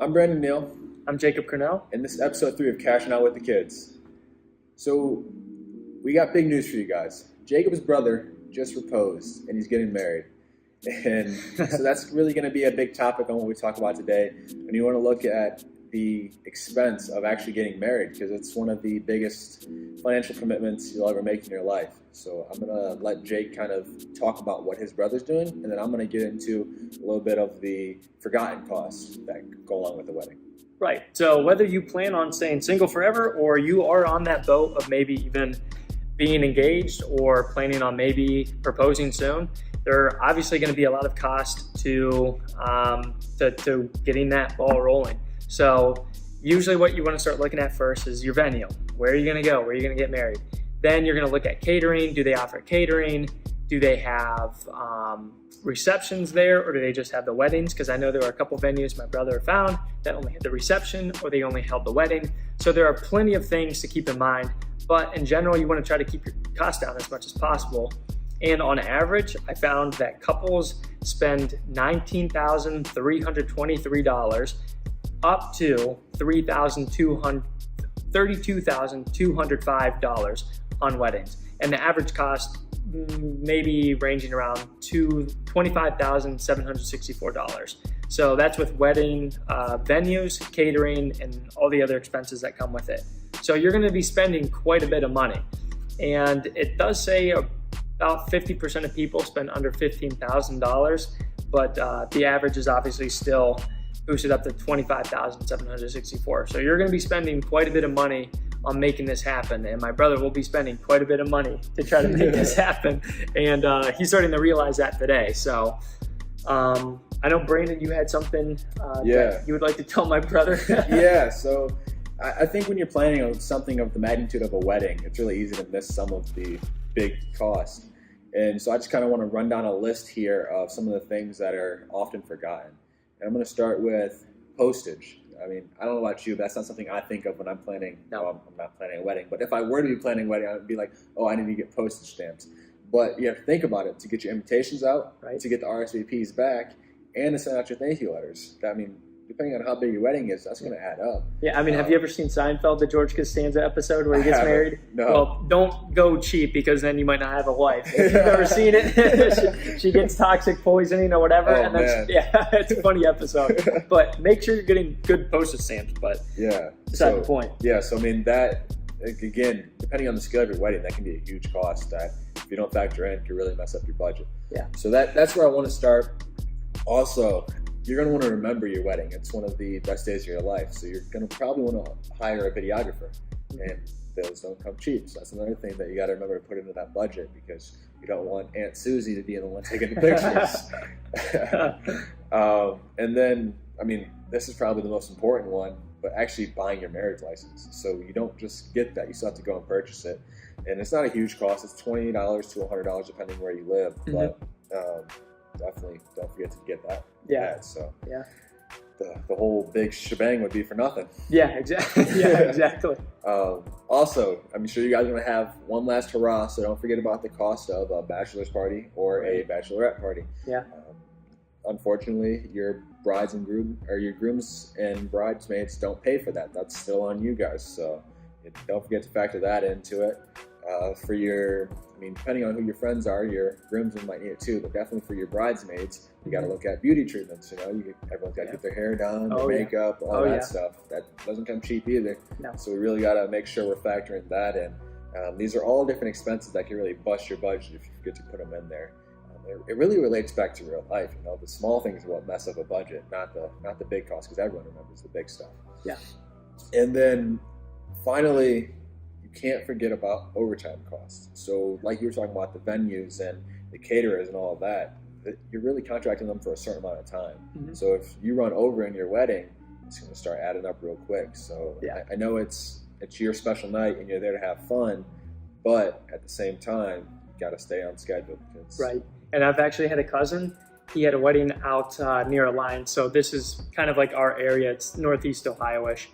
I'm Brandon Neal, I'm Jacob Cornell. and this is episode 3 of Cashin with the Kids. So, we got big news for you guys. Jacob's brother just proposed, and he's getting married. And so that's really going to be a big topic on what we talk about today. And you want to look at the expense of actually getting married, because it's one of the biggest financial commitments you'll ever make in your life. So I'm going to let Jake kind of talk about what his brother's doing, and then I'm going to get into a little bit of the forgotten costs that go along with the wedding. Right. So whether you plan on staying single forever or you are on that boat of maybe even being engaged or planning on maybe proposing soon, there are obviously going to be a lot of cost to getting that ball rolling. So usually what you want to start looking at first is your venue. Where are you going to go? Where are you going to get married? Then you're going to look at catering. Do they offer catering? Do they have receptions there, or do they just have the weddings? Because I know there were a couple venues my brother found that only had the reception, or they only held the wedding. So there are plenty of things to keep in mind. But in general, you want to try to keep your costs down as much as possible. And on average, I found that couples spend $19,323 up to $32,205 on weddings. And the average cost maybe ranging around $25,764. So that's with wedding venues, catering, and all the other expenses that come with it. So you're going to be spending quite a bit of money. And it does say about 50% of people spend under $15,000, but the average is obviously still boosted up to $25,764. So you're going to be spending quite a bit of money on making this happen, and my brother will be spending quite a bit of money to try to make this happen, and he's starting to realize that today. So I know, Brandon, you had something that you would like to tell my brother. Yeah, so I think when you're planning on something of the magnitude of a wedding, it's really easy to miss some of the big costs. And so I just kind of want to run down a list here of some of the things that are often forgotten. And I'm going to start with postage. I mean, I don't know about you, but that's not something I think of when I'm planning. No, I'm not planning a wedding. But if I were to be planning a wedding, I would be like, oh, I need to get postage stamps. But you have to think about it to get your invitations out, right, to get the RSVPs back, and to send out your thank you letters. I mean, depending on how big your wedding is, that's going to add up. Yeah, I mean, have you ever seen Seinfeld, the George Costanza episode where he gets married? No. Well, don't go cheap, because then you might not have a wife. If you've ever seen it, she gets toxic poisoning or whatever. Oh, and then it's a funny episode. But make sure you're getting good postage stamps. But beside the point. Yeah, so I mean, that, again, depending on the scale of your wedding, that can be a huge cost that if you don't factor in, can really mess up your budget. Yeah. So that's where I want to start. Also, you're going to want to remember your wedding. It's one of the best days of your life. So you're going to probably want to hire a videographer. And those don't come cheap. So that's another thing that you got to remember to put into that budget, because you don't want Aunt Susie to be the one taking the pictures. And then, I mean, this is probably the most important one, but actually buying your marriage license. So you don't just get that. You still have to go and purchase it. And it's not a huge cost. It's $20 to $100 depending where you live. But definitely don't forget to get that. So the whole big shebang would be for nothing. Yeah, exactly. Exactly. Also, I'm sure you guys are going to have one last hurrah, so don't forget about the cost of a bachelor's party or a bachelorette party. Yeah. Unfortunately, your brides and your grooms and bridesmaids don't pay for that. That's still on you guys. So don't forget to factor that into it. Depending on who your friends are, your groomsmen might need it too, but definitely for your bridesmaids, you got to look at beauty treatments. Everyone's got to get their hair done, their makeup, all that stuff. That doesn't come cheap either. No. So we really got to make sure we're factoring that in. These are all different expenses that can really bust your budget if you forget to put them in there. It really relates back to real life. The small things are what mess up a budget, not the big costs, because everyone remembers the big stuff. Yeah. And then finally, can't forget about overtime costs. So like you were talking about the venues and the caterers and all of that, you're really contracting them for a certain amount of time. So if you run over in your wedding, it's going to start adding up real quick. So I know it's your special night and you're there to have fun, but at the same time, you got to stay on schedule. Right. And I've actually had a cousin. He had a wedding out near Alliance. So this is kind of like our area. It's Northeast Ohio-ish.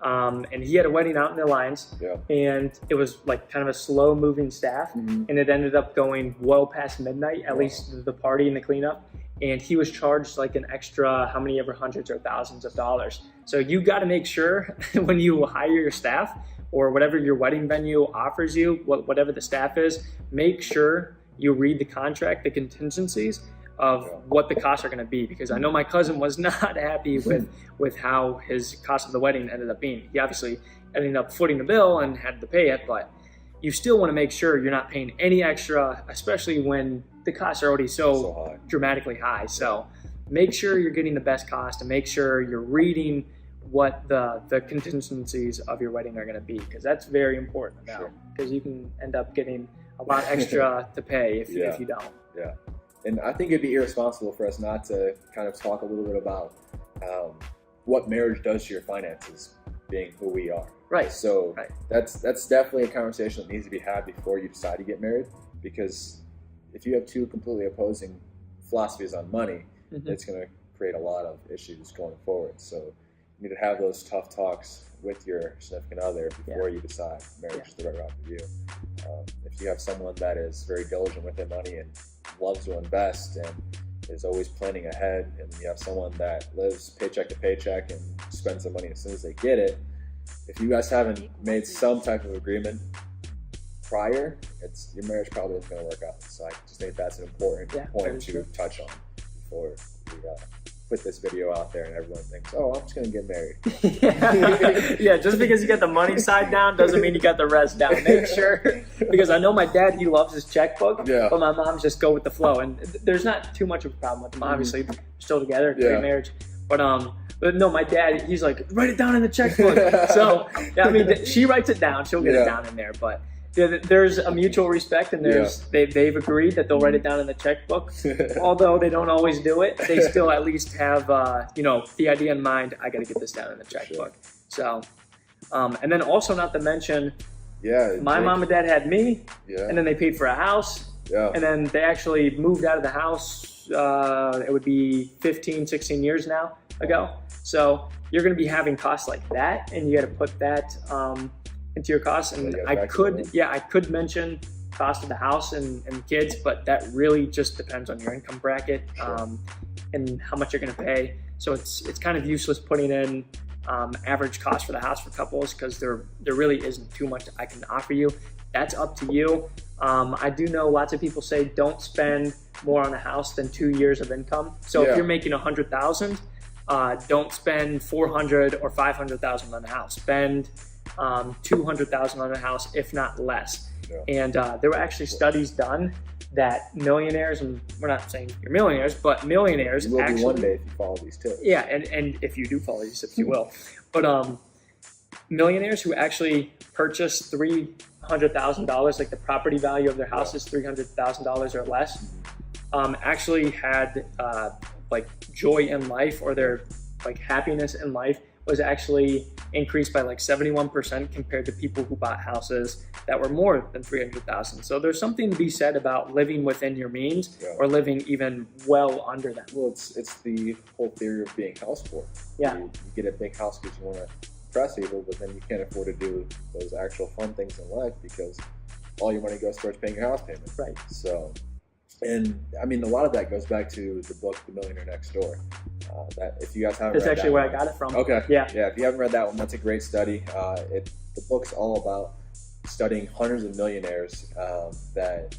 And he had a wedding out in the Alliance, and it was like kind of a slow moving staff, and it ended up going well past midnight, at least the party and the cleanup. and he was charged like an extra how many ever hundreds or thousands of dollars. So you got to make sure when you hire your staff or whatever your wedding venue offers you, whatever the staff is, make sure you read the contract, the contingencies of what the costs are going to be, because I know my cousin was not happy with how his cost of the wedding ended up being. He obviously ended up footing the bill and had to pay it, but you still want to make sure you're not paying any extra, especially when the costs are already so dramatically high. So make sure you're getting the best cost and make sure you're reading what the contingencies of your wedding are going to be, because that's very important now, because you can end up getting a lot extra to pay if you don't. Yeah. And I think it'd be irresponsible for us not to kind of talk a little bit about what marriage does to your finances, being who we are. Right. So that's definitely a conversation that needs to be had before you decide to get married, because if you have two completely opposing philosophies on money, it's going to create a lot of issues going forward. So you need to have those tough talks with your significant other before you decide marriage is the right route for you. If you have someone that is very diligent with their money and loves to invest and is always planning ahead, and you have someone that lives paycheck to paycheck and spends the money as soon as they get it, if you guys haven't made some type of agreement prior, your marriage probably isn't going to work out. So I just think that's an important point to touch on before we put this video out there and everyone thinks, oh, I'm just going to get married. Yeah, just because you got the money side down doesn't mean you got the rest down. Make sure, because I know my dad, he loves his checkbook, but my mom's just go with the flow. And there's not too much of a problem with them. Obviously, they're still together, great marriage. But no, my dad, he's like, write it down in the checkbook. So, I mean, she writes it down. She'll get it down in there. But there's a mutual respect, and they've agreed that they'll write it down in the checkbook. Although they don't always do it, they still at least have the idea in mind. I got to get this down in the checkbook. So, and then also not to mention, my mom and dad had me, and then they paid for a house, and then they actually moved out of the house. It would be 15, 16 years now ago. So you're going to be having costs like that, and you got to put that into your costs. And I could mention cost of the house and kids, but that really just depends on your income bracket and how much you're going to pay. So it's kind of useless putting in average cost for the house for couples, because there really isn't too much I can offer you. That's up to you. I do know lots of people say don't spend more on a house than 2 years of income. So if you're making $100,000, don't spend $400,000 or $500,000 on a house. Spend $200,000 on a house, if not less. And there were actually studies done that millionaires, and we're not saying you're millionaires, but millionaires you will actually, be one day if you follow these tips. Yeah, and if you do follow these tips, you will. But millionaires who actually purchase $300,000, like the property value of their house is $300,000 or less, actually had like joy in life, or their like happiness in life was actually increased by like 71% compared to people who bought houses that were more than $300,000. So there's something to be said about living within your means or living even well under them. Well, it's the whole theory of being house poor. You get a big house because you want to impress people, but then you can't afford to do those actual fun things in life because all your money goes towards paying your house payment. Right. So, and I mean, a lot of that goes back to the book, The Millionaire Next Door. That if you guys haven't read that, that's actually where I got it from. Okay. Yeah. If you haven't read that one, that's a great study. The book's all about studying hundreds of millionaires that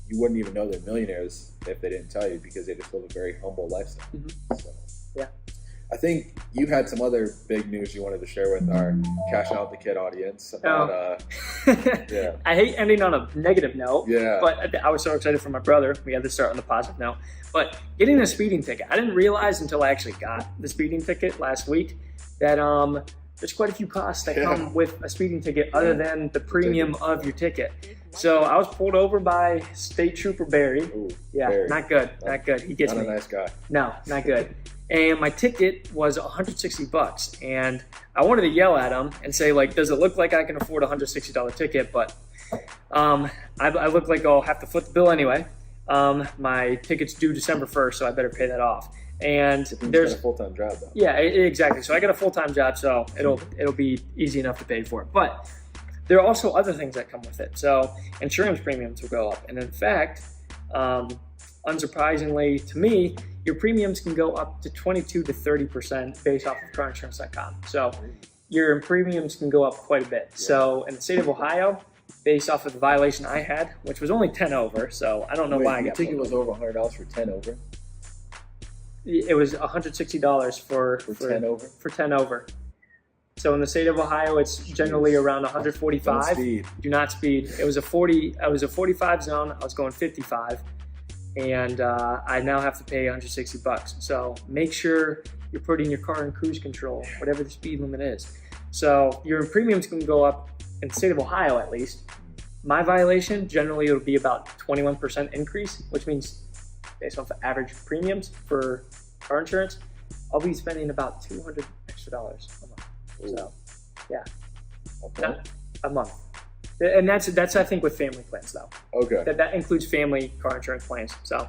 you wouldn't even know they're millionaires if they didn't tell you, because they just live a very humble lifestyle. So, I think you had some other big news you wanted to share with our Cash Out the Kid audience about, I hate ending on a negative note, but I was so excited for my brother. We had to start on the positive note. But getting a speeding ticket, I didn't realize until I actually got the speeding ticket last week that there's quite a few costs that come with a speeding ticket other than the premium of your ticket. So I was pulled over by State Trooper Barry. Ooh, Barry. Not good. He gets me. Not a nice guy. No, not good. And my ticket was $160, and I wanted to yell at him and say, like, does it look like I can afford a $160 ticket? But I look like I'll have to foot the bill anyway. My ticket's due December 1st, so I better pay that off. And there's a full-time job though. Yeah, exactly. So I got a full-time job, so it'll be easy enough to pay for it. But there are also other things that come with it. So insurance premiums will go up, and in fact, unsurprisingly to me, your premiums can go up to 22 to 30% based off of carinsurance.com. So your premiums can go up quite a bit. So in the state of Ohio, based off of the violation I had, which was only 10 over, so I don't know why I got your ticket was over $100 for 10 over? It was $160 for 10 over? For 10 over. So in the state of Ohio, it's generally around 145. Don't speed. Do not speed. It was a 45 zone. I was going 55, and I now have to pay $160. So make sure you're putting your car in cruise control, whatever the speed limit is. So your premiums can go up in the state of Ohio, at least. My violation, generally it'll be about 21% increase, which means based off the average premiums for car insurance, I'll be spending about $200 extra a month. So, yeah, okay. A month, and that's I think with family plans though. Okay. That includes family car insurance plans. So,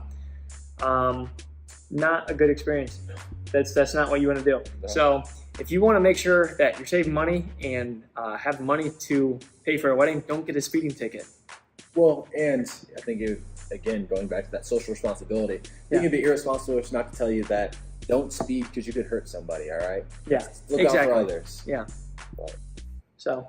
not a good experience. That's not what you want to do. No. So, if you want to make sure that you're saving money and have money to pay for a wedding, don't get a speeding ticket. Well, and I think again, going back to that social responsibility, you can be irresponsible if not to tell you that don't speed because you could hurt somebody, all right? Yeah, Look out for others. Yeah. But, so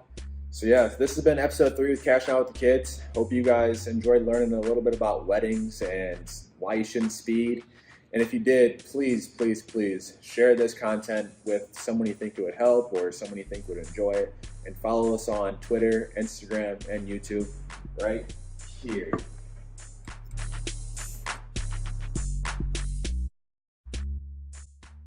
yeah, this has been episode 3 with Cashin Out with the Kids. Hope you guys enjoyed learning a little bit about weddings and why you shouldn't speed. And if you did, please, please, please share this content with someone you think it would help or someone you think would enjoy it. And follow us on Twitter, Instagram, and YouTube right here.